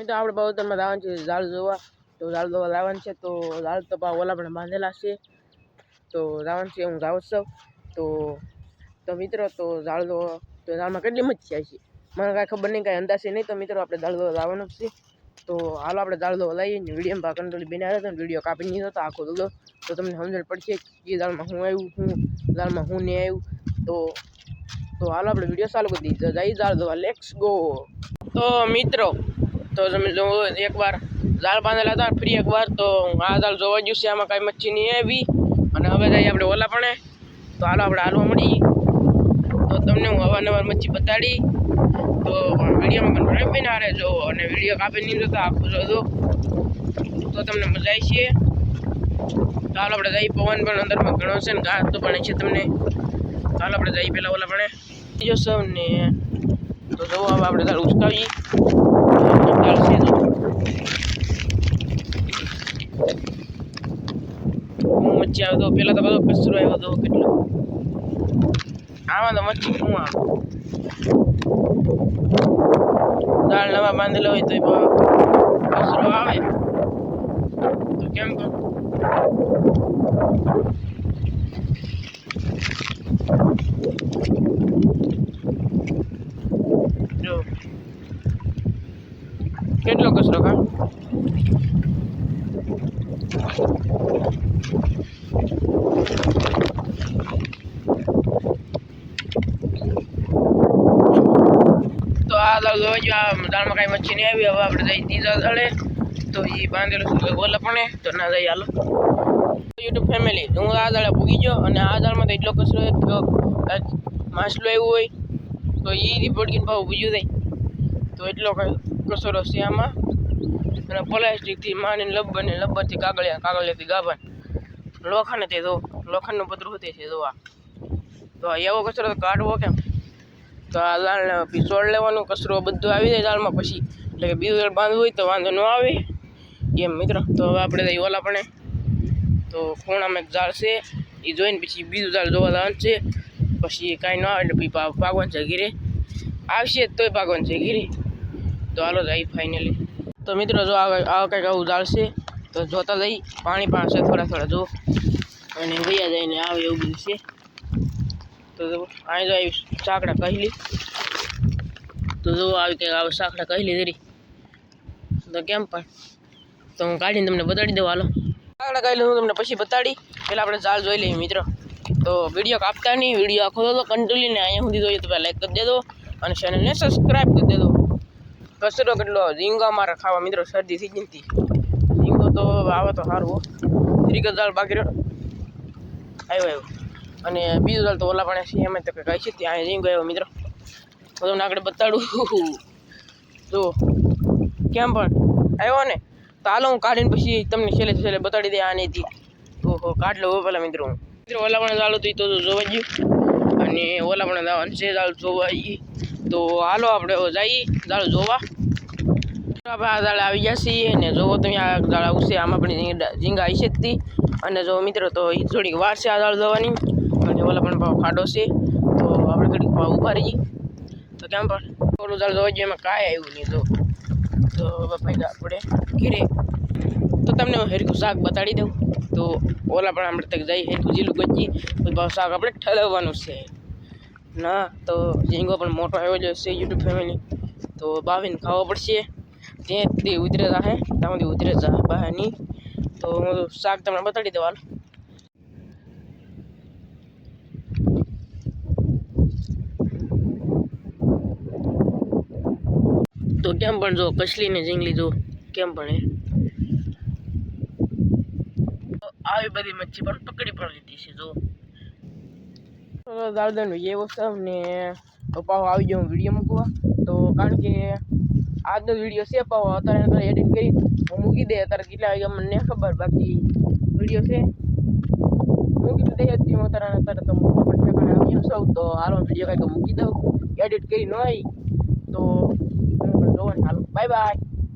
તો આપણે બાવતરમાં લાવવાનું છે ઝાડ જોવા. તો ઝાડ જોવા લાવવાનું છે. તો ઝાડ તો ઓલા પણ બાંધેલા છે. તો લાવવાનું છે. હું જાઉં છું. તો મિત્રો તો ઝાડ જોવા તો ઝાડમાં કેટલી મચ્છી આવી છે મને કાંઈ ખબર નહીં, કાંઈ અંદાજ નહીં. તો મિત્રો આપણે ઝાડ જોવા લાવવાનું છે. તો હાલો આપણે ઝાડ જોવા લઈએ. વિડીયોમાં કંટ્રોલ બનાવ્યો હતો, વિડીયો કાપી નહીં હતો આખો દો. તો તમને સમજણ પડશે કે ઝાડમાં હું આવ્યું, ઝાડમાં હું નહીં આવ્યું. તો હાલો આપણે વિડીયો ચાલુ કરી દીધો. જઈ ઝાડ જોવા, લેટ્સ ગો. તો મિત્રો તો તમે જો એકવાર ઝાડ બાંધેલા હતા ફ્રી એકવાર. તો આ ઝાડ જોવા ગયું છે, આમાં કાંઈ મચ્છી નહીં આવી. અને હવે જઈએ આપણે ઓલા પણ. તો હાલો આપણે હાલવા મળી. તો તમને હું અવારનવાર મચ્છી બતાડી. તો વિડીયોમાં પણ બના રહેજો અને વિડીયો કાપી નહીં જતો આખું જોજો તો તમને મજા આવી છે. તો હાલો આપણે જઈએ. પવન પણ અંદરમાં ઘણો છે ને ઘાસ તો પણ છે તમને. તો હાલો આપણે જઈએ પહેલાં ઓલા પણ જો સૌ ને. તો જુઓ હવે આપણે ઝાડ ઉચકાવીએ. મચ્છી આવ્યો તો પેલા તો બધો કચરો આવ્યો હતો કેટલો. આમાં તો મચ્છી શું આવે, દાળ નવા બાંધેલો હોય તો કચરો આવે તો કેમ કહો. જો કેટલો કચરો કા. તો આ દાળમાં કાંઈ મચ્છી નહીં આવી. હવે આપણે જઈ ત્રીજા દાળે. તો એ બાંધેલું છે ઓલા પણ. તો ના જઈ હાલો યુટ્યુબ ફેમિલી. હું આ દાળે ભૂગી ગયો અને આ દાળમાં તો એટલો કચરો માછલું આવ્યું હોય તો એ રીપોર્ટ ભાવ બીજું જાય. તો એટલો કચરો છે આમાં. અને પ્લાસ્ટિકથી માંડીને લબ્બર ને લબ્બરથી કાગળિયાથી ગાભણ લોખંડ તે તો લોખંડનું પતરું હોતે છે જોવા. તો એવો કચરો તો કાઢવો કેમ. તો આ દાળને પીસોડ લેવાનું, કચરો બધું આવી જાય દાળમાં પછી. એટલે કે બીજું દાળ બાંધવું હોય તો વાંધો ન આવે એમ મિત્રો. તો હવે આપણે જઈએ ઓલા પણ. તો ખૂણામાં એક ઝાડ છે એ જોઈને પછી બીજું ઝાડ જોવા જવાનું છે. પછી કાંઈ ન આવે એટલે પછી ભાગવાનું છે ઘીરે. આવશે તોય ભાગવાનું છે ઘીરે. તો હાલો જાય ફાઇનલી. તો મિત્રો જો આ કંઈક આવું ઝાડ છે. તો જોતા જઈ પાણી પાસે થોડા જો અને વૈયા જઈને આવે એવું બધું છે. તો અહીં જો આવી સાંકડા કહેલી. તો જો આવી કંઈક આવે સાંકડા કહેલી જરી. તો કેમ પણ તો હું કાઢીને તમને બતાડી દઉં. હાલો સાંકડા કહેલી હું તમને પછી બતાડી. પહેલાં આપણે ઝાડ જોઈ લઈએ મિત્રો. તો વિડીયો કાપતા નહીં, વિડીયો આખો દો કંટ્રોલીને અહીંયા સુધી જોઈએ તો પહેલાં લાઈક કરી દેજો અને ચેનલને સબસ્ક્રાઈબ કરી દેજો. કચરો કેટલો ઝીંગા મારે ખાવા મિત્રો, શરદી થઈ ગઈ હતી. ઝીંગો તો આવે તો સારું. ત્રીક ઝાડ બાકી આવ્યો. અને બીજું ઝાડ તો ઓલા પણ છે એમ તો કંઈ છે ત્યાં ઝીંગો આવ્યો મિત્રો. તો તમને આગળ બતાડું જો કેમ પણ આવ્યો ને. તો હાલો હું કાઢીને પછી તમને છેલ્લે બતાડી દે આની હતી. ઓહો કાઢ લો પેલા મિત્રો. ઓલા પણ ઝાડ હતું તો જોવા ગયું અને ઓલા પણ જવાનું છે ઝાડ જોવા. તો હાલો આપણે જઈએ ઝાડ જોવા. આપણે આ ઝાડ આવી ગયા છીએ ને જોવો તમે આ ઝાડ આવશે. આમાં પણ ઝીંગા આવી છે. અને જો મિત્રો તો એ થોડીક વાર છે આ ઝાડ જોવાની. અને ઓલા પણ ખાડો છે તો આપણે ઘડીક ઊભા રહીએ. તો કેમ પણ ઓલું ઝાડ જોવા જઈએ એમાં કાંઈ આવ્યું નહીં. તો ભાઈ આપણે ઘીરે. તો તમને હું હેરકું શાક બતાડી દઉં. તો ઓલા પણ આપણે તક જઈ હેરકું જીલું ગજી પછી શાક આપણે ઠલવવાનું છે ના. તો ઝીંગો પણ મોટો આવ્યો જ છે યુટ્યુબ ફેમિલી. તો બાવીને ખાવો પડશે. ત્યાંથી ઉતરે જાહે ત્યાંથી ઉતરે જા બહારની. તો હું શાક તમને બતાડી દઉં. હાલ તો કેમ પણ જો કસલીને ઝીંગલી જો કેમ પણ આવી બધી મચ્છી પણ પકડી પણ લીધી છે જો. દાદાનું એ વસ્તુ ને પાછો આવી ગયો હું વિડીયો મૂકવા. તો કારણ કે આજનો વિડીયો છે પાછો અત્યારે એડિટ કરી હું મૂકી દે. અત્યારે કેટલા વાગ્યા મને ખબર, બાકી વિડીયો છે મૂકી તો દઈ હતી હું અત્યારે. તો મૂકવા પણ ઠેકાણે આવ્યો સૌ. તો હાલો વિડીયો કાંઈક મૂકી દઉં એડિટ કરી ન આવી તો જોવાનું. હાલો બાય બાય.